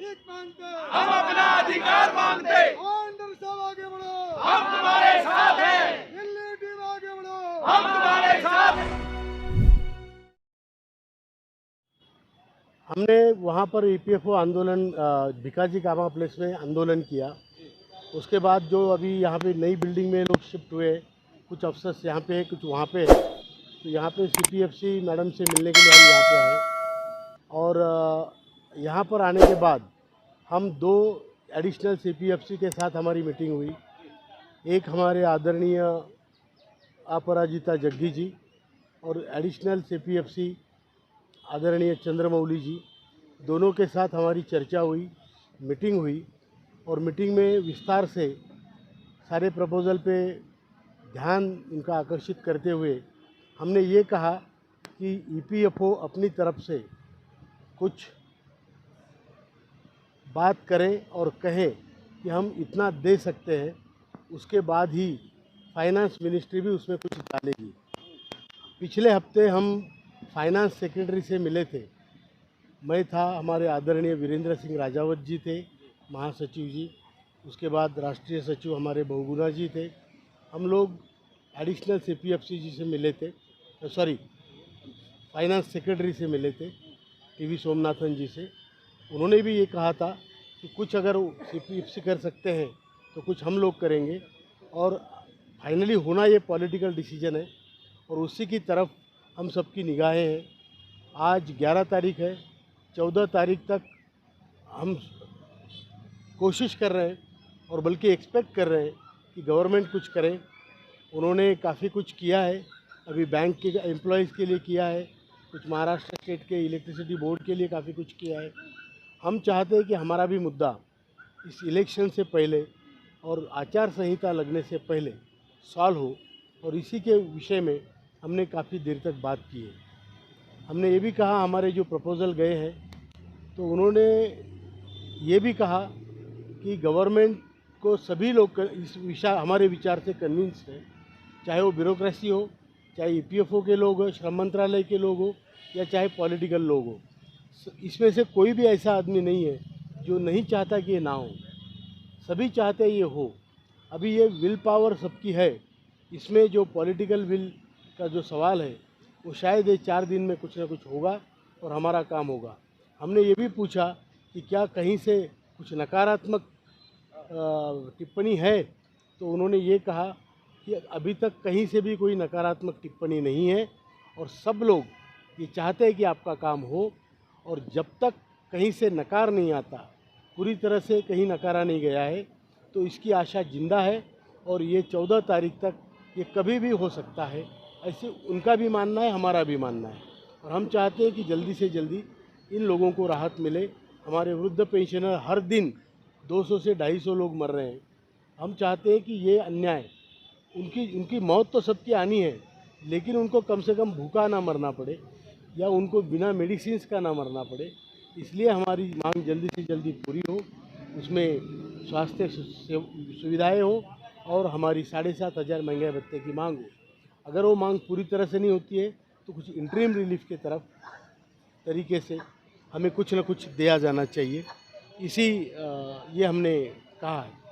भीख मांगते, हम अपना अधिकार मांगते, आंध्र साहब आगे बढ़ो, हम तुम्हारे साथ हैं, दिल्ली टीम आगे बढ़ो, हम तुम्हारे साथ हैं। हमने वहाँ पर ईपीएफओ आंदोलन भिकाजी कामा प्लेस में आंदोलन किया। उसके बाद जो अभी यहाँ पे नई बिल्डिंग में लोग शिफ्ट हुए, कुछ अफसर्स यहाँ पे है, कुछ वहाँ पे है। तो यहाँ पे सीपीएफसी मैडम से मिलने के लिए हम यहाँ पे आए और यहाँ पर आने के बाद हम 2 एडिशनल सीपीएफसी के साथ हमारी मीटिंग हुई। एक हमारे आदरणीय अपराजिता जग्गी जी और एडिशनल सीपीएफसी आदरणीय चंद्रमौली जी, दोनों के साथ हमारी चर्चा हुई, मीटिंग हुई और मीटिंग में विस्तार से सारे प्रपोज़ल पे ध्यान इनका आकर्षित करते हुए हमने ये कहा कि ईपीएफओ अपनी तरफ से कुछ बात करें और कहें कि हम इतना दे सकते हैं, उसके बाद ही फाइनेंस मिनिस्ट्री भी उसमें कुछ डालेगी। पिछले हफ्ते हम फाइनेंस सेक्रेटरी से मिले थे, मैं था, हमारे आदरणीय वीरेंद्र सिंह राजावत जी थे, महासचिव जी, उसके बाद राष्ट्रीय सचिव हमारे बहुगुणा जी थे। हम लोग एडिशनल सीपीएफसी जी से मिले थे, फाइनेंस सेक्रेटरी से मिले थे, टीवी सोमनाथन जी से। उन्होंने भी ये कहा था कि कुछ अगर सीपीएफसी कर सकते हैं तो कुछ हम लोग करेंगे और फाइनली होना ये पॉलिटिकल डिसीजन है और उसी की तरफ हम सबकी निगाहें हैं। आज 11 तारीख है, 14 तारीख तक हम कोशिश कर रहे हैं और बल्कि एक्सपेक्ट कर रहे हैं कि गवर्नमेंट कुछ करे। उन्होंने काफ़ी कुछ किया है, अभी बैंक के एम्प्लॉयज़ के लिए किया है, कुछ महाराष्ट्र स्टेट के इलेक्ट्रिसिटी बोर्ड के लिए काफ़ी कुछ किया है। हम चाहते हैं कि हमारा भी मुद्दा इस इलेक्शन से पहले और आचार संहिता लगने से पहले सॉल्व हो और इसी के विषय में हमने काफ़ी देर तक बात की है। हमने ये भी कहा, हमारे जो प्रपोज़ल गए हैं तो उन्होंने ये भी कहा कि गवर्नमेंट को सभी लोग इस हमारे विचार से कन्विंस है, चाहे वो ब्यूरोक्रेसी हो, चाहे ईपीएफओ के लोग हो, श्रम मंत्रालय के लोग हो या चाहे पॉलिटिकल लोग हो। इसमें से कोई भी ऐसा आदमी नहीं है जो नहीं चाहता कि ये ना हो, सभी चाहते हैं ये हो। अभी ये विल पावर सबकी है, इसमें जो पॉलिटिकल विल का जो सवाल है वो शायद ये 4 दिन में कुछ ना कुछ होगा और हमारा काम होगा। हमने ये भी पूछा कि क्या कहीं से कुछ नकारात्मक टिप्पणी है, तो उन्होंने ये कहा कि अभी तक कहीं से भी कोई नकारात्मक टिप्पणी नहीं है और सब लोग ये चाहते हैं कि आपका काम हो और जब तक कहीं से नकार नहीं आता, पूरी तरह से कहीं नकारा नहीं गया है, तो इसकी आशा जिंदा है और ये 14 तारीख तक ये कभी भी हो सकता है, ऐसे उनका भी मानना है, हमारा भी मानना है। और हम चाहते हैं कि जल्दी से जल्दी इन लोगों को राहत मिले। हमारे वृद्ध पेंशनर हर दिन 200 से 250 लोग मर रहे हैं। हम चाहते हैं कि ये अन्याय, उनकी मौत तो सबकी आनी है, लेकिन उनको कम से कम भूखा ना मरना पड़े या उनको बिना मेडिसिन्स का ना मरना पड़े। इसलिए हमारी मांग जल्दी से जल्दी पूरी हो, उसमें स्वास्थ्य सुविधाएँ हो और हमारी 7,500 महंगाई भत्ते की मांग हो। अगर वो मांग पूरी तरह से नहीं होती है तो कुछ इंटरिम रिलीफ के तरीके से हमें कुछ न कुछ दिया जाना चाहिए। ये हमने कहा है।